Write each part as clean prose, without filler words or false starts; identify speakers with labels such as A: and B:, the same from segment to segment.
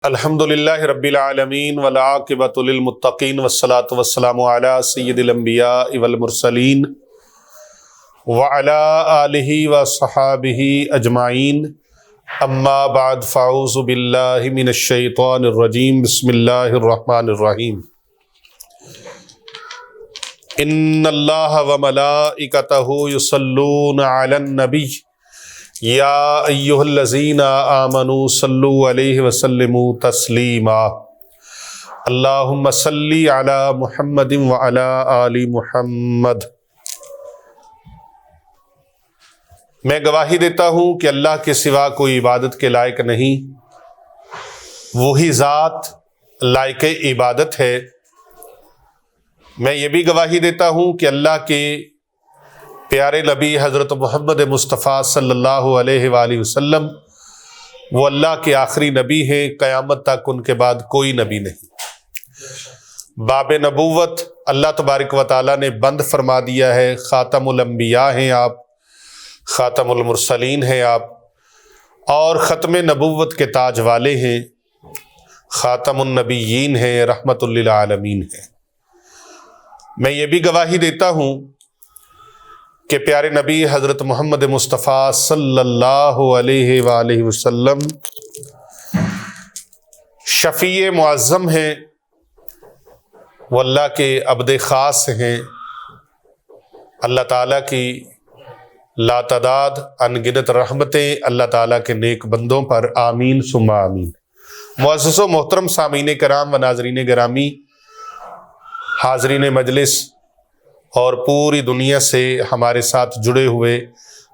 A: الحمدللہ رب العالمین والعاقبۃ للمتقین والصلاۃ والسلام علی سید الانبیاء والمرسلین وعلی آلہ وصحابہ اجمعین اما بعد فاعوذ باللہ من الشیطان الرجیم بسم اللہ الرحمن الرحیم ان اللہ وملائکتہ یصلون علی النبی یا ایہا الذین آمنوا صلوا علیہ وسلموا تسلیما اللہم صلی علی محمد وعلی آل محمد۔ میں گواہی دیتا ہوں کہ اللہ کے سوا کوئی عبادت کے لائق نہیں، وہی ذات لائق عبادت ہے۔ میں یہ بھی گواہی دیتا ہوں کہ اللہ کے پیارے نبی حضرت محمد مصطفیٰ صلی اللہ علیہ وآلہ وسلم وہ اللہ کے آخری نبی ہیں، قیامت تک ان کے بعد کوئی نبی نہیں۔ باب نبوت اللہ تبارک و تعالیٰ نے بند فرما دیا ہے، خاتم الانبیاء ہیں آپ، خاتم المرسلین ہیں آپ، اور ختم نبوت کے تاج والے ہیں، خاتم النبیین ہیں، رحمت للعالمین ہیں۔ میں یہ بھی گواہی دیتا ہوں کہ پیارے نبی حضرت محمد مصطفیٰ صلی اللہ علیہ وآلہ وسلم شفیع معظم ہیں، وہ اللہ کے عبد خاص ہیں، اللہ تعالیٰ کی لاتعداد انگنت رحمتیں اللہ تعالیٰ کے نیک بندوں پر آمین ثم آمین۔ معزز و محترم سامعین کرام و ناظرین گرامی، حاضرین مجلس اور پوری دنیا سے ہمارے ساتھ جڑے ہوئے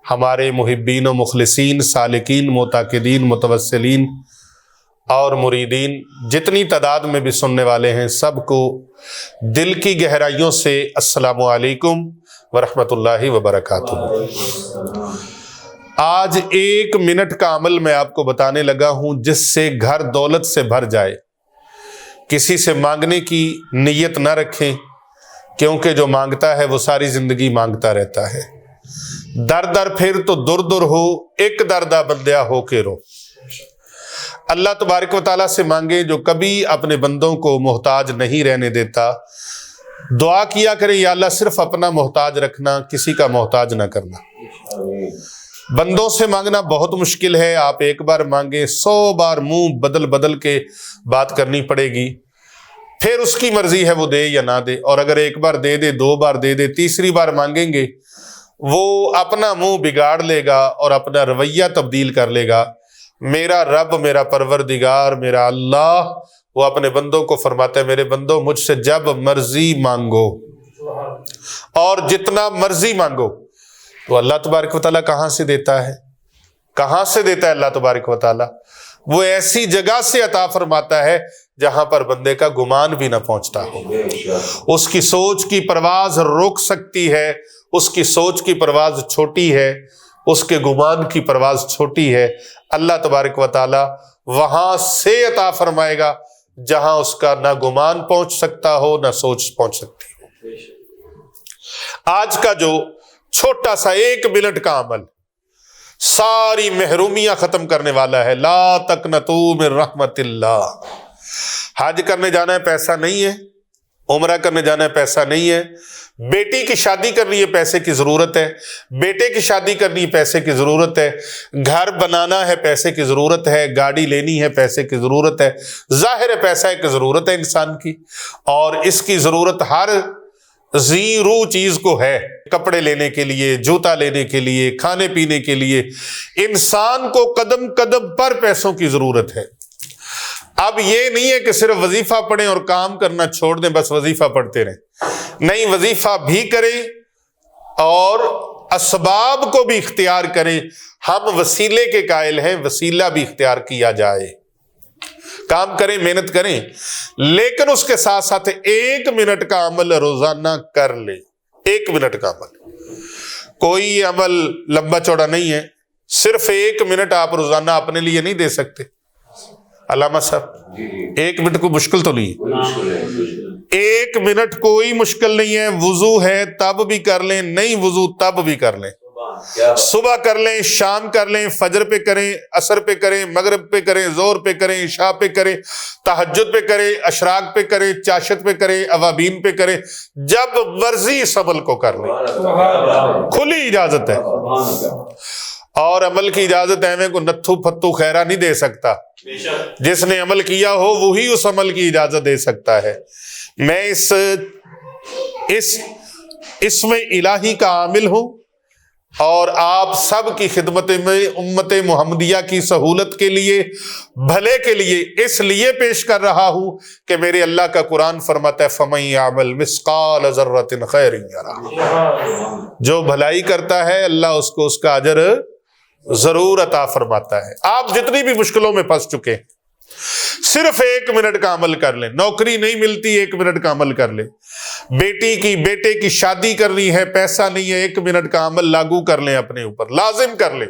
A: ہمارے محبین و مخلصین، سالکین، معتقدین، متوسلین اور مریدین، جتنی تعداد میں بھی سننے والے ہیں، سب کو دل کی گہرائیوں سے السلام علیکم ورحمۃ اللہ وبرکاتہ۔ آج 1 منٹ کا عمل میں آپ کو بتانے لگا ہوں جس سے گھر دولت سے بھر جائے۔ کسی سے مانگنے کی نیت نہ رکھیں، کیونکہ جو مانگتا ہے وہ ساری زندگی مانگتا رہتا ہے۔ در در پھر تو در در ہو، ایک دردہ بندیا ہو کے رو۔ اللہ تبارک و تعالیٰ سے مانگے جو کبھی اپنے بندوں کو محتاج نہیں رہنے دیتا۔ دعا کیا کریں یا اللہ صرف اپنا محتاج رکھنا، کسی کا محتاج نہ کرنا۔ بندوں سے مانگنا بہت مشکل ہے، آپ ایک بار مانگے 100 بار منہ بدل بدل کے بات کرنی پڑے گی، پھر اس کی مرضی ہے وہ دے یا نہ دے، اور اگر ایک بار دے دے، 2 بار دے دے، تیسری بار مانگیں گے وہ اپنا منہ بگاڑ لے گا اور اپنا رویہ تبدیل کر لے گا۔ میرا رب، میرا پروردگار، میرا اللہ، وہ اپنے بندوں کو فرماتا ہے میرے بندوں مجھ سے جب مرضی مانگو اور جتنا مرضی مانگو۔ تو اللہ تبارک و تعالیٰ کہاں سے دیتا ہے؟ کہاں سے دیتا ہے اللہ تبارک و تعالیٰ؟ وہ ایسی جگہ سے عطا فرماتا ہے جہاں پر بندے کا گمان بھی نہ پہنچتا ہو۔ اس کی سوچ کی پرواز رک سکتی ہے، اس کی سوچ کی پرواز چھوٹی ہے، اس کے گمان کی پرواز چھوٹی ہے۔ اللہ تبارک و تعالیٰ وہاں سے عطا فرمائے گا جہاں اس کا نہ گمان پہنچ سکتا ہو نہ سوچ پہنچ سکتی ہو۔ آج کا جو چھوٹا سا 1 منٹ کا عمل ساری محرومیاں ختم کرنے والا ہے۔ لا تقنطوا من رحمت اللہ۔ حج کرنے جانا ہے، پیسہ نہیں ہے، عمرہ کرنے جانا ہے، پیسہ نہیں ہے، بیٹی کی شادی کرنی ہے، پیسے کی ضرورت ہے، بیٹے کی شادی کرنی ہے، پیسے کی ضرورت ہے، گھر بنانا ہے، پیسے کی ضرورت ہے، گاڑی لینی ہے، پیسے کی ضرورت ہے۔ ظاہر ہے پیسہ ایک ضرورت ہے انسان کی، اور اس کی ضرورت ہر ذی روح چیز کو ہے، کپڑے لینے کے لیے، جوتا لینے کے لیے، کھانے پینے کے لیے۔ انسان کو قدم قدم پر پیسوں کی ضرورت ہے۔ اب یہ نہیں ہے کہ صرف وظیفہ پڑھیں اور کام کرنا چھوڑ دیں، بس وظیفہ پڑھتے رہیں، نہیں، وظیفہ بھی کریں اور اسباب کو بھی اختیار کریں۔ ہم وسیلے کے قائل ہیں، وسیلہ بھی اختیار کیا جائے، کام کریں، محنت کریں، لیکن اس کے ساتھ ساتھ 1 منٹ کا عمل روزانہ کر لیں۔ 1 منٹ کا عمل، کوئی عمل لمبا چوڑا نہیں ہے، صرف 1 منٹ آپ روزانہ اپنے لیے نہیں دے سکتے۔ علامہ صاحب 1 منٹ کو مشکل تو نہیں ہے، 1 منٹ کوئی مشکل نہیں ہے۔ وضو ہے تب بھی کر لیں، نہیں وضو تب بھی کر لیں، صبح کر لیں، شام کر لیں، فجر پہ کریں، عصر پہ کریں، مغرب پہ کریں، ظہر پہ کریں، عشاء پہ کریں، تہجد پہ کریں، اشراق پہ کریں، چاشت پہ کریں، اوابین پہ کریں، جب مرضی اس عمل کو کر لیں، کھلی اجازت ہے۔ اور عمل کی اجازت ہے کو نتھو پھتو خیرہ نہیں دے سکتا، جس نے عمل کیا ہو وہی اس عمل کی اجازت دے سکتا ہے۔ میں اس میں الہی کا عامل ہوں اور آپ سب کی خدمت میں امت محمدیہ کی سہولت کے لیے، بھلے کے لیے اس لیے پیش کر رہا ہوں کہ میرے اللہ کا قرآن فرماتا ہے فَمَن يَعْمَلْ مِثْقَالَ ذَرَّةٍ خَيْرٍ يَرَهُ، جو بھلائی کرتا ہے اللہ اس کو اس کا اجر ضرور عطا فرماتا ہے۔ آپ جتنی بھی مشکلوں میں پھنس چکے ہیں، صرف 1 منٹ کا عمل کر لیں، نوکری نہیں ملتی 1 منٹ کا عمل کر لیں، بیٹے کی شادی کرنی ہے، پیسہ نہیں ہے، 1 منٹ کا عمل لاگو کر لیں، اپنے اوپر لازم کر لیں۔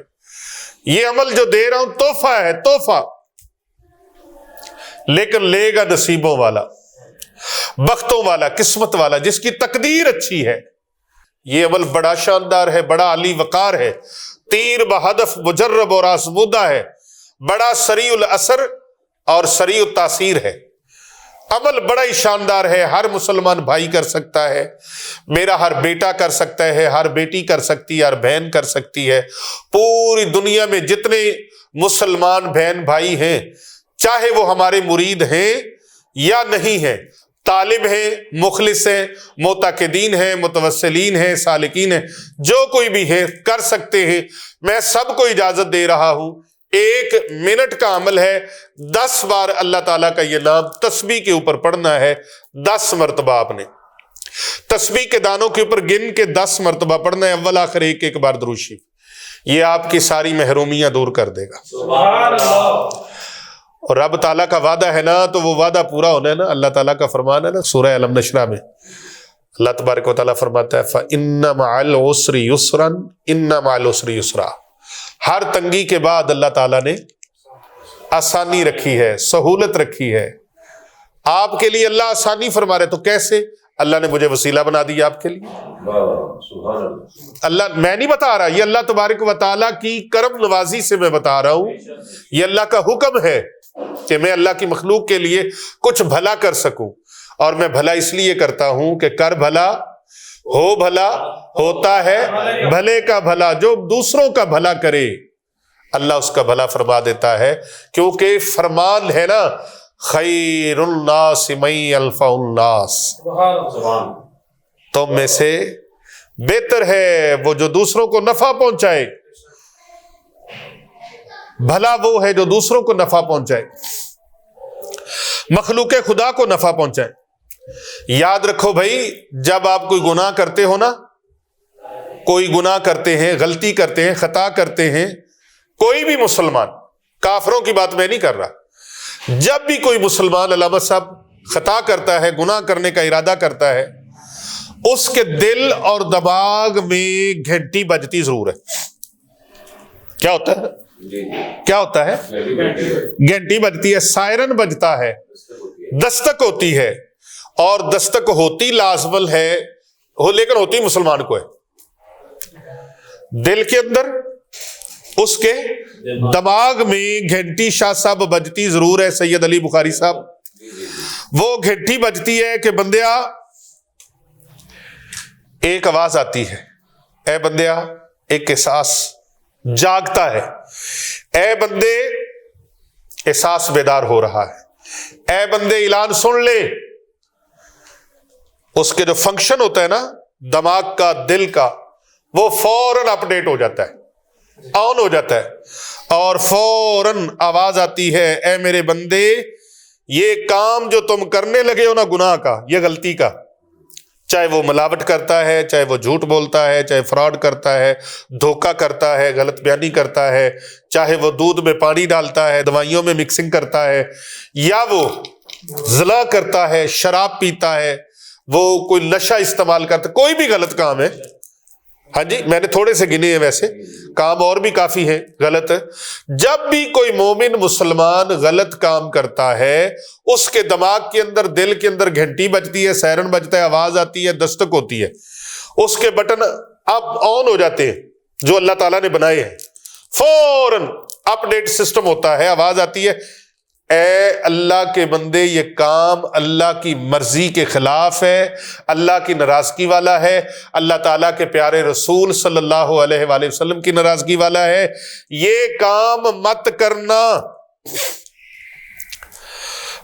A: یہ عمل جو دے رہا ہوں تحفہ ہے، تحفہ، لیکن لے گا نصیبوں والا، بختوں والا، قسمت والا، جس کی تقدیر اچھی ہے۔ یہ عمل بڑا شاندار ہے، بڑا علی وقار ہے، تیر بہدف مجرب اور آزمودہ ہے، بڑا سریع الاثر اور سریع التاثیر ہے، عمل بڑا ہی شاندار ہے، ہر مسلمان بھائی کر سکتا ہے، میرا ہر بیٹا کر سکتا ہے، ہر بیٹی کر سکتی ہے، ہر بہن کر سکتی ہے، پوری دنیا میں جتنے مسلمان بہن بھائی ہیں، چاہے وہ ہمارے مرید ہیں یا نہیں ہیں، طالب ہیں، مخلص ہیں، معتقدین ہیں، متوسلین ہیں، سالکین ہیں، جو کوئی بھی ہے کر سکتے ہیں۔ میں سب کو اجازت دے رہا ہوں، 1 منٹ کا عمل ہے، 10 بار اللہ تعالیٰ کا یہ نام تسبیح کے اوپر پڑھنا ہے، 10 مرتبہ آپ نے تسبیح کے دانوں کے اوپر گن کے 10 مرتبہ پڑھنا ہے، اول آخر ایک بار درود شریف، یہ آپ کی ساری محرومیاں دور کر دے گا۔ سبحان اللہ۔ اور رب تعالیٰ کا وعدہ ہے نا، تو وہ وعدہ پورا ہونا ہے نا، اللہ تعالیٰ کا فرمان ہے نا، سورہ علم نشرہ میں اللہ تبارک و تعالیٰ فرماتا ہے فَإِنَّ مَعَ الْعُسْرِ يُسْرًا إِنَّ مَعَ الْعُسْرِ يُسْرًا، ہر تنگی کے بعد اللہ تعالیٰ نے آسانی رکھی ہے، سہولت رکھی ہے، آپ کے لیے اللہ آسانی فرما رہے۔ تو کیسے؟ اللہ نے مجھے وسیلہ بنا دیا آپ کے لیے، اللہ میں نہیں بتا رہا، یہ اللہ تبارک و تعالیٰ کی کرم نوازی سے میں بتا رہا ہوں، یہ اللہ کا حکم ہے کہ میں اللہ کی مخلوق کے لیے کچھ بھلا کر سکوں، اور میں بھلا اس لیے کرتا ہوں کہ کر بھلا ہو بھلا ہوتا ہے بھلے کا بھلا، جو دوسروں کا بھلا کرے اللہ اس کا بھلا فرما دیتا ہے، کیونکہ فرمان ہے نا خیر الناس من ينفع الناس، تم میں سے بہتر ہے وہ جو دوسروں کو نفع پہنچائے، بھلا وہ ہے جو دوسروں کو نفع پہنچائے، مخلوق خدا کو نفع پہنچائے۔ یاد رکھو بھائی، جب آپ کوئی گناہ کرتے ہو نا، کوئی گناہ کرتے ہیں، غلطی کرتے ہیں، خطا کرتے ہیں، کوئی بھی مسلمان، کافروں کی بات میں نہیں کر رہا، جب بھی کوئی مسلمان علامہ صاحب خطا کرتا ہے، گناہ کرنے کا ارادہ کرتا ہے، اس کے دل اور دماغ میں گھنٹی بجتی ضرور ہے۔ کیا ہوتا ہے؟ کیا ہوتا ہے؟ گھنٹی بجتی ہے، سائرن بجتا ہے، دستک ہوتی ہے، اور دستک ہوتی لازمل ہے، لیکن ہوتی مسلمان کو ہے، دل کے اندر اس کے دماغ میں گھنٹی شاہ صاحب بجتی ضرور ہے، سید علی بخاری صاحب، وہ گھنٹی بجتی ہے کہ بندیا، ایک آواز آتی ہے، اے بندیا، ایک احساس جاگتا ہے، اے بندے احساس بیدار ہو رہا ہے، اے بندے اعلان سن لے۔ اس کے جو فنکشن ہوتا ہے نا دماغ کا، دل کا، وہ فوراً اپڈیٹ ہو جاتا ہے، آن ہو جاتا ہے، اور فوراً آواز آتی ہے، اے میرے بندے، یہ کام جو تم کرنے لگے ہو نا گناہ کا، یہ غلطی کا، چاہے وہ ملاوٹ کرتا ہے، چاہے وہ جھوٹ بولتا ہے، چاہے فراڈ کرتا ہے، دھوکہ کرتا ہے، غلط بیانی کرتا ہے، چاہے وہ دودھ میں پانی ڈالتا ہے، دوائیوں میں مکسنگ کرتا ہے، یا وہ زنا کرتا ہے، شراب پیتا ہے، وہ کوئی نشہ استعمال کرتا ہے، کوئی بھی غلط کام ہے، ہاں جی، میں نے تھوڑے سے گنے ہیں، ویسے کام اور بھی کافی ہیں غلط۔ جب بھی کوئی مومن مسلمان غلط کام کرتا ہے، اس کے دماغ کے اندر، دل کے اندر گھنٹی بجتی ہے، سائرن بجتا ہے، آواز آتی ہے، دستک ہوتی ہے، اس کے بٹن اب آن ہو جاتے ہیں، جو اللہ تعالیٰ نے بنائے ہیں، فوراً اپڈیٹ سسٹم ہوتا ہے، آواز آتی ہے اے اللہ کے بندے یہ کام اللہ کی مرضی کے خلاف ہے، اللہ کی ناراضگی والا ہے، اللہ تعالیٰ کے پیارے رسول صلی اللہ علیہ وآلہ وسلم کی ناراضگی والا ہے، یہ کام مت کرنا،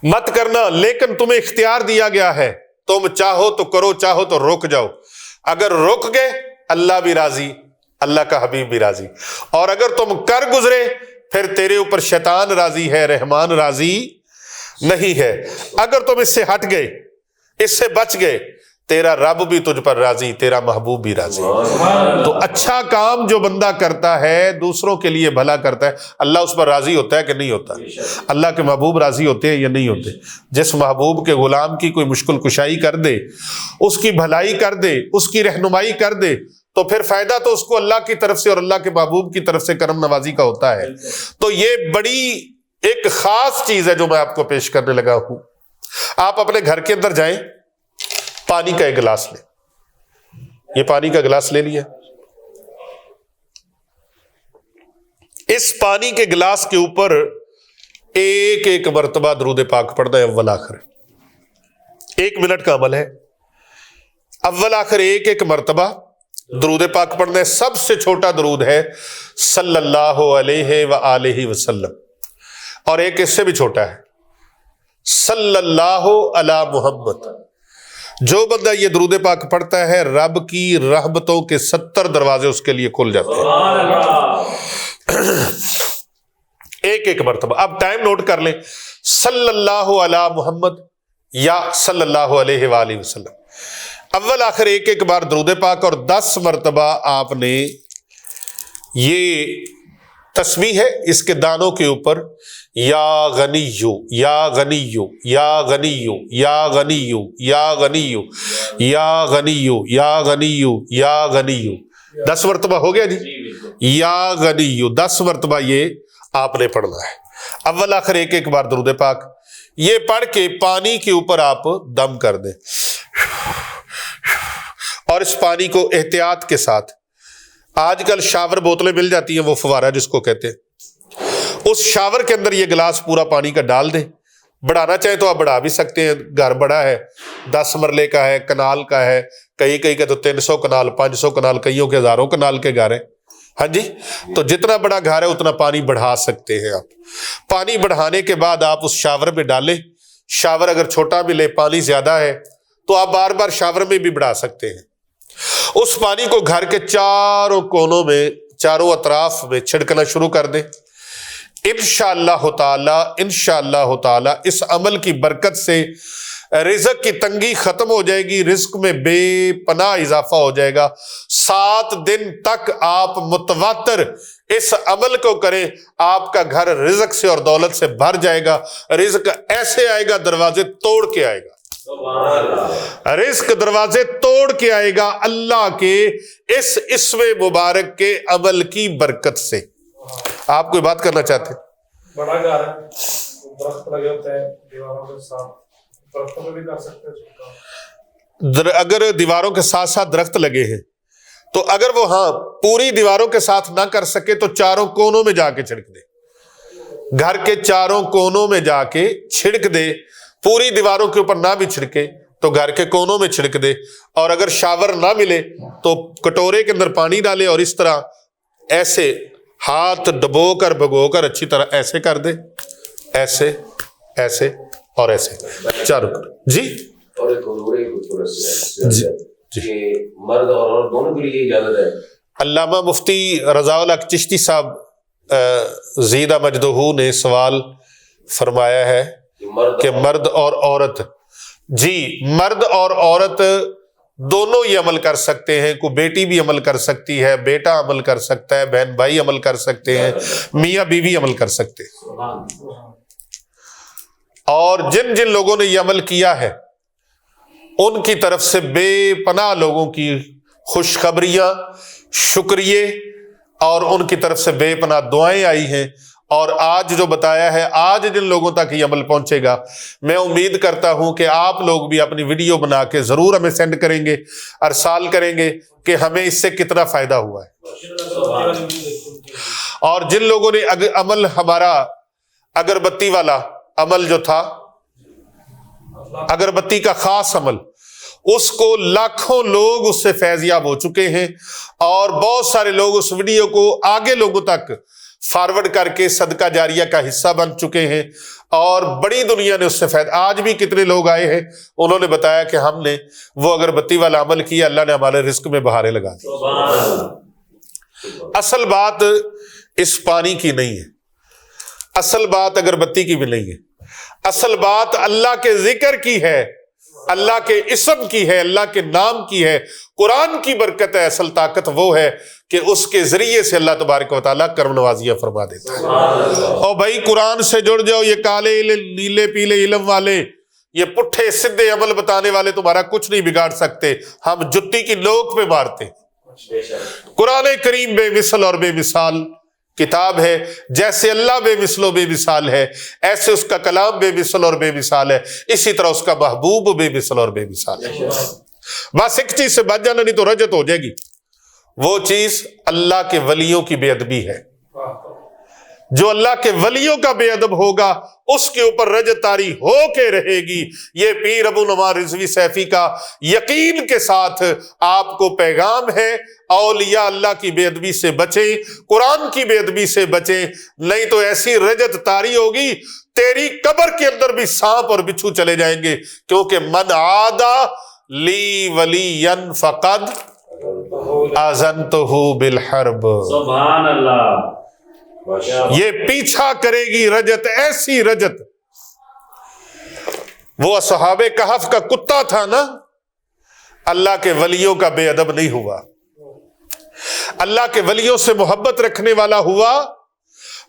A: مت کرنا۔ لیکن تمہیں اختیار دیا گیا ہے، تم چاہو تو کرو، چاہو تو رک جاؤ۔ اگر رک گئے اللہ بھی راضی، اللہ کا حبیب بھی راضی، اور اگر تم کر گزرے پھر تیرے اوپر شیطان راضی ہے، رحمان راضی نہیں ہے۔ اگر تم اس سے ہٹ گئے، اس سے بچ گئے، تیرا رب بھی تجھ پر راضی، تیرا محبوب بھی راضی۔ تو اچھا کام جو بندہ کرتا ہے، دوسروں کے لیے بھلا کرتا ہے، اللہ اس پر راضی ہوتا ہے کہ نہیں ہوتا؟ اللہ کے محبوب راضی ہوتے ہیں یا نہیں ہوتے؟ جس محبوب کے غلام کی کوئی مشکل کشائی کر دے، اس کی بھلائی کر دے، اس کی رہنمائی کر دے، تو پھر فائدہ تو اس کو اللہ کی طرف سے اور اللہ کے محبوب کی طرف سے کرم نوازی کا ہوتا ہے۔ تو یہ بڑی ایک خاص چیز ہے جو میں آپ کو پیش کرنے لگا ہوں۔ آپ اپنے گھر کے اندر جائیں، پانی کا ایک گلاس لیں، یہ پانی کا گلاس لے لیا، اس پانی کے گلاس کے اوپر ایک ایک مرتبہ درود پاک پڑھنا ہے، اول آخر 1 منٹ کا عمل ہے، اول آخر ایک ایک مرتبہ درود پاک پڑھنا ہے۔ سب سے چھوٹا درود ہے صلی اللہ علیہ وآلہ وسلم، اور ایک اس سے بھی چھوٹا ہے صلی اللہ علی محمد۔ جو بندہ یہ درود پاک پڑھتا ہے، رب کی رحمتوں کے 70 دروازے اس کے لیے کھل جاتے ہیں، ایک ایک مرتبہ۔ اب ٹائم نوٹ کر لیں، صلی اللہ علی محمد یا صلی اللہ علیہ وآلہ وسلم، اول آخر ایک ایک بار درود پاک، اور 10 مرتبہ آپ نے یہ تسبیح ہے اس کے دانوں کے اوپر، یا غنیو یا غنیو یا غنیو یا غنیو یا غنیو یا غنیو یا غنیو یا غنیو، 10 مرتبہ ہو گیا جی، یا غنیو 10 مرتبہ یہ آپ نے پڑھنا ہے، اول آخر ایک ایک بار درود پاک۔ یہ پڑھ کے پانی کے اوپر آپ دم کر دیں، اور اس پانی کو احتیاط کے ساتھ، آج کل شاور بوتلیں مل جاتی ہیں، وہ فوارہ جس کو کہتے ہیں، اس شاور کے اندر یہ گلاس پورا پانی کا ڈال دیں۔ بڑھانا چاہیں تو آپ بڑھا بھی سکتے ہیں، گھر بڑا ہے، 10 مرلے کا ہے، کنال کا ہے، کئی کا تو 300 کنال 500 کنال، کئیوں کے ہزاروں کنال کے گھر ہیں، ہاں جی، تو جتنا بڑا گھر ہے اتنا پانی بڑھا سکتے ہیں آپ۔ پانی بڑھانے کے بعد آپ اس شاور میں ڈالیں، شاور اگر چھوٹا ملے، پانی زیادہ ہے تو آپ بار بار شاور میں بھی بڑھا سکتے ہیں۔ اس پانی کو گھر کے چاروں کونوں میں، چاروں اطراف میں چھڑکنا شروع کر دیں۔ انشاءاللہ تعالی اس عمل کی برکت سے رزق کی تنگی ختم ہو جائے گی، رزق میں بے پناہ اضافہ ہو جائے گا۔ 7 دن تک آپ متواتر اس عمل کو کریں، آپ کا گھر رزق سے اور دولت سے بھر جائے گا۔ رزق ایسے آئے گا، دروازے توڑ کے آئے گا، رزق دروازے توڑ کے آئے گا اللہ کے اس اسم مبارک کے عمل کی برکت سے۔ آپ کوئی بات کرنا چاہتے ہیں؟
B: بڑا گھر ہے، درخت لگے ہوتے ہیں دیواروں کے ساتھ، درختوں پہ بھی کر سکتے ہیں۔
A: اگر دیواروں کے ساتھ ساتھ درخت لگے ہیں تو اگر وہ پوری دیواروں کے ساتھ نہ کر سکے تو چاروں کونوں میں جا کے چھڑک دے، گھر کے چاروں کونوں میں جا کے چھڑک دے، پوری دیواروں کے اوپر نہ بھی چھڑکے تو گھر کے کونوں میں چھڑک دے۔ اور اگر شاور نہ ملے تو کٹورے کے اندر پانی ڈالے اور اس طرح ایسے ہاتھ ڈبو کر بھگو کر اچھی طرح ایسے کر دے، ایسے ایسے اور ایسے چاروں جی۔
C: اور ایک جی مرد اور عورت دونوں کے لیے اجازت ہے؟
A: علامہ مفتی رضا الحق چشتی صاحب زیدہ مجدہو نے سوال فرمایا ہے کہ مرد اور عورت، جی مرد اور عورت دونوں یہ عمل کر سکتے ہیں، کوئی بیٹی بھی عمل کر سکتی ہے، بیٹا عمل کر سکتا ہے، بہن بھائی عمل کر سکتے ہیں، میاں بیوی عمل کر سکتے ہیں۔ اور جن جن لوگوں نے یہ عمل کیا ہے ان کی طرف سے بے پناہ لوگوں کی خوشخبریاں، شکریہ اور ان کی طرف سے بے پناہ دعائیں آئی ہیں، اور آج جو بتایا ہے، آج جن لوگوں تک یہ عمل پہنچے گا، میں امید کرتا ہوں کہ آپ لوگ بھی اپنی ویڈیو بنا کے ضرور ہمیں سینڈ کریں گے، ارسال کریں گے کہ ہمیں اس سے کتنا فائدہ ہوا ہے۔ اور جن لوگوں نے عمل ہمارا اگربتی والا عمل جو تھا، اگربتی کا خاص عمل، اس کو لاکھوں لوگ اس سے فیض یاب ہو چکے ہیں، اور بہت سارے لوگ اس ویڈیو کو آگے لوگوں تک فارورڈ کر کے صدقہ جاریہ کا حصہ بن چکے ہیں، اور بڑی دنیا نے اس سے فائدہ۔ آج بھی کتنے لوگ آئے ہیں، انہوں نے بتایا کہ ہم نے وہ اگربتی والا عمل کیا، اللہ نے ہمارے رزق میں بہاریں لگا دی۔ اصل بات اس پانی کی نہیں ہے، اصل بات اگربتی کی بھی نہیں ہے، اصل بات اللہ کے ذکر کی ہے، اللہ کے اسم کی ہے، اللہ کے نام کی ہے، قرآن کی برکت ہے۔ اصل طاقت وہ ہے کہ اس کے ذریعے سے اللہ تبارک و تعالیٰ کرم نوازیاں فرما دیتا ہے۔ اور بھائی قرآن سے جڑ جاؤ، یہ کالے نیلے پیلے علم والے، یہ پٹھے سدھے عمل بتانے والے تمہارا کچھ نہیں بگاڑ سکتے، ہم جتی کی نوک پہ مارتے ہیں۔ قرآن کریم بے مثل اور بے مثال کتاب ہے، جیسے اللہ بے مثل و بے مثال ہے، ایسے اس کا کلام بے مثل اور بے مثال ہے، اسی طرح اس کا محبوب بے مثل اور بے مثال ہے۔ بس ایک چیز سے بچ جانا، نہیں تو رجت ہو جائے گی، وہ چیز اللہ کے ولیوں کی بے ادبی ہے۔ جو اللہ کے ولیوں کا بے ادب ہوگا اس کے اوپر رجت طاری ہو کے رہے گی۔ یہ پیر ابو نعمان رضوی سیفی کا یقین کے ساتھ آپ کو پیغام ہے، اولیاء اللہ کی بے ادبی سے بچیں، قرآن کی بے ادبی سے بچیں، نہیں تو ایسی رجت طاری ہوگی تیری قبر کے اندر بھی سانپ اور بچھو چلے جائیں گے، کیونکہ من عادى لی ولی فقد آذنتہ بالحرب۔
D: سبحان اللہ۔
A: یہ پیچھا کرے گی رجت، ایسی رجت۔ وہ اصحاب کہف کا کتا تھا نا، اللہ کے ولیوں کا بے ادب نہیں ہوا، اللہ کے ولیوں سے محبت رکھنے والا ہوا۔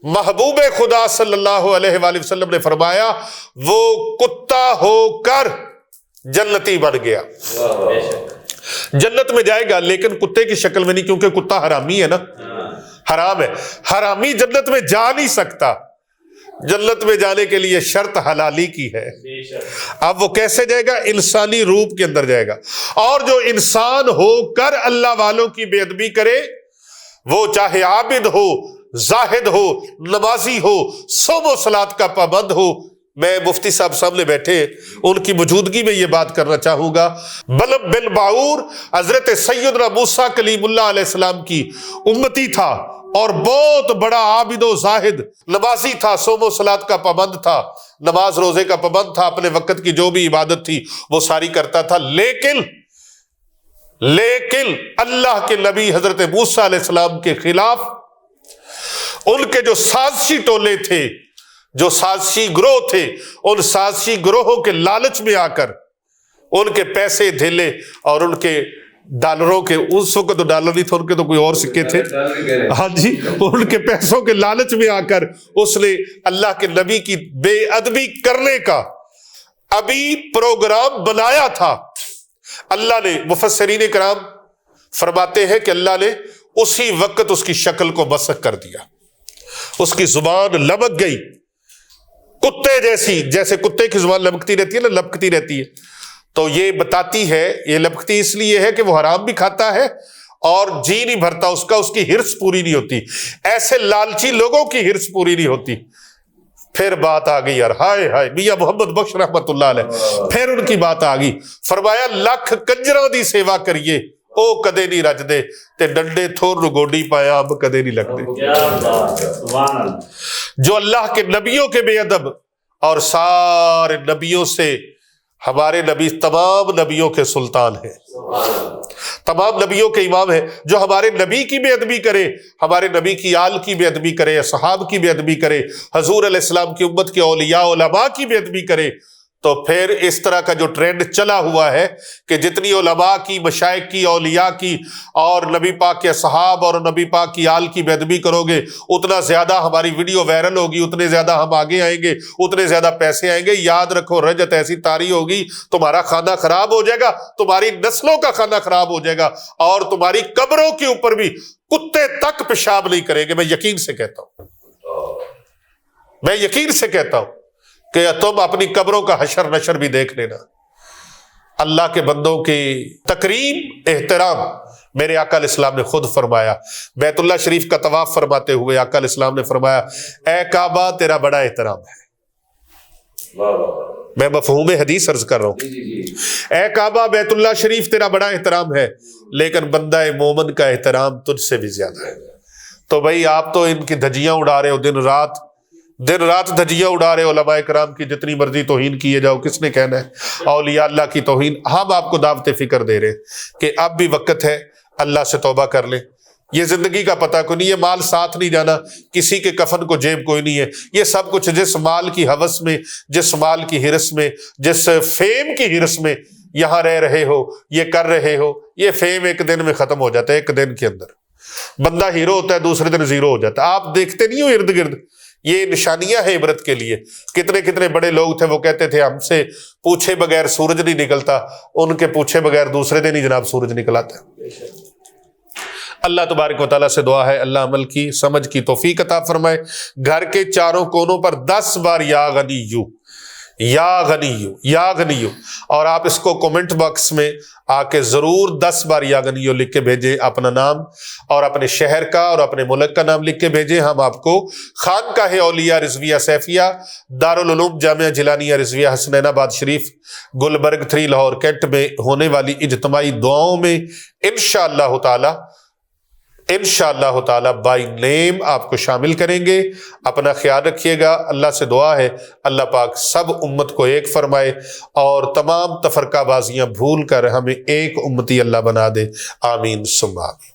A: محبوب خدا صلی اللہ علیہ وآلہ وسلم نے فرمایا وہ کتا ہو کر جنتی بن گیا، جنت میں جائے گا لیکن کتے کی شکل میں نہیں، کیونکہ کتا حرامی ہے نا، حرام ہے، حرامی جنت میں جا نہیں سکتا، جنت میں جانے کے لیے شرط حلالی کی ہے۔ اب وہ کیسے جائے گا؟ انسانی روپ کے اندر جائے گا۔ اور جو انسان ہو کر اللہ والوں کی بے ادبی کرے، وہ چاہے عابد ہو، زاہد ہو، نمازی ہو، صوم و صلاۃ کا پابند ہو۔ میں مفتی صاحب سامنے بیٹھے، ان کی موجودگی میں یہ بات کرنا چاہوں گا۔ بلب بن باعور حضرت سیدنا موسیٰ کلیم اللہ علیہ السلام کی امتی تھا، اور بہت بڑا عابد و زاہد، نمازی تھا، صوم و صلاۃ کا پابند تھا، نماز روزے کا پابند تھا، اپنے وقت کی جو بھی عبادت تھی وہ ساری کرتا تھا، لیکن اللہ کے نبی حضرت موسیٰ علیہ السلام کے خلاف ان کے جو سازشی ٹولے تھے، جو سازشی گروہ تھے، ان سازشی گروہوں کے لالچ میں آ کر ان کے پیسے دھیلے اور ان کے ڈالروں کے، اس وقت تو ڈالر نہیں تھے، ان کے تو کوئی اور سکے تھے، ہاں جی، ان کے پیسوں کے لالچ میں آ کر اس نے اللہ کے نبی کی بے ادبی کرنے کا ابھی پروگرام بنایا تھا۔ اللہ نے، مفسرین کرام فرماتے ہیں کہ اللہ نے اسی وقت اس کی شکل کو مسخ کر دیا، اس کی زبان لمک گئی کتے جیسی، جیسے کتے کی زبان لمکتی رہتی ہے نا، لپکتی رہتی ہے، تو یہ بتاتی ہے، یہ لپکتی اس لیے ہے کہ وہ حرام بھی کھاتا ہے اور جی نہیں بھرتا اس کا، اس کی ہرس پوری نہیں ہوتی، ایسے لالچی لوگوں کی ہرس پوری نہیں ہوتی۔ پھر بات آ گئی یار، ہائے ہائے، میاں محمد بخش رحمت اللہ علیہ، پھر ان کی بات آ گئی، فرمایا لکھ کنجراں دی سیوا کریے او کدے نہیں رج دے، تے ڈنڈے تھور گوڈی پایا اب کدے نہیں لگ دے۔ جو اللہ کے نبیوں کے بے ادب، اور سارے نبیوں سے ہمارے نبی تمام نبیوں کے سلطان ہیں، تمام نبیوں کے امام ہیں، جو ہمارے نبی کی بے ادبی کرے، ہمارے نبی کی آل کی بے ادبی کرے، اصحاب کی بے ادبی کرے، حضور علیہ السلام کی امت کے اولیاء علماء کی بے ادبی کرے، تو پھر اس طرح کا جو ٹرینڈ چلا ہوا ہے کہ جتنی علماء کی، مشائخ کی، اولیاء کی اور نبی پاک کے اصحاب اور نبی پاک کی آل کی بے ادبی کرو گے، اتنا زیادہ ہماری ویڈیو وائرل ہوگی، اتنے زیادہ ہم آگے آئیں گے، اتنے زیادہ پیسے آئیں گے۔ یاد رکھو رجت ایسی طاری ہوگی تمہارا کھانا خراب ہو جائے گا، تمہاری نسلوں کا کھانا خراب ہو جائے گا، اور تمہاری قبروں کے اوپر بھی کتے تک پیشاب نہیں کریں گے، میں یقین سے کہتا ہوں۔ میں یقین سے کہتا ہوں کہ تم اپنی قبروں کا حشر نشر بھی دیکھ لینا. اللہ کے بندوں کی تکریم احترام میرے آقا علیہ السلام نے خود فرمایا. بیت اللہ شریف کا طواف فرماتے ہوئے آقا علیہ السلام نے فرمایا اے کعبہ تیرا بڑا احترام ہے.
C: واہ واہ واہ.
A: میں مفہوم حدیث عرض کر رہا ہوں.
C: جی جی جی.
A: اے کعبہ بیت اللہ شریف تیرا بڑا احترام ہے، لیکن بندہ مومن کا احترام تجھ سے بھی زیادہ ہے. تو بھائی آپ تو ان کی دھجیاں اڑا رہے ہو، دن رات دھجیاں اڑا رہے ہو. علماء کرام کی جتنی مرضی توہین کیے جاؤ، کس نے کہنا ہے؟ اولیاء اللہ کی توہین. ہم آپ کو دعوت فکر دے رہے ہیں کہ اب بھی وقت ہے، اللہ سے توبہ کر لیں. یہ زندگی کا پتہ کوئی نہیں، یہ مال ساتھ نہیں جانا، کسی کے کفن کو جیب کوئی نہیں ہے. یہ سب کچھ جس مال کی ہوس میں، جس مال کی ہرس میں، جس فیم کی ہرس میں یہاں رہ رہے ہو، یہ کر رہے ہو، یہ فیم ایک دن میں ختم ہو جاتا ہے. ایک دن کے اندر بندہ ہیرو ہوتا ہے، دوسرے دن زیرو ہو جاتا ہے. آپ دیکھتے نہیں ہو ارد گرد، یہ نشانیاں ہیں عبرت کے لیے. کتنے بڑے لوگ تھے وہ کہتے تھے ہم سے پوچھے بغیر سورج نہیں نکلتا، ان کے پوچھے بغیر دوسرے دن ہی جناب سورج نکل آتا ہے. اللہ تبارک و تعالیٰ سے دعا ہے اللہ عمل کی سمجھ کی توفیق عطا فرمائے. گھر کے چاروں کونوں پر 10 بار یا غنیو یا غنیو یا غنیو، اور آپ اس کو کومنٹ باکس میں آ کے ضرور 10 بار یا غنیو لکھ کے بھیجیں. اپنا نام اور اپنے شہر کا اور اپنے ملک کا نام لکھ کے بھیجیں. ہم آپ کو خانقاہ اولیاء رضویہ سیفیہ دارالعلوم جامعہ جیلانیہ رضویہ حسنین آباد شریف گلبرگ 3 لاہور کینٹ میں ہونے والی اجتماعی دعاؤں میں انشاءاللہ تعالی بائی نیم آپ کو شامل کریں گے. اپنا خیال رکھیے گا. اللہ سے دعا ہے اللہ پاک سب امت کو ایک فرمائے اور تمام تفرقہ بازیاں بھول کر ہمیں ایک امتی اللہ بنا دے. آمین ثم آمین.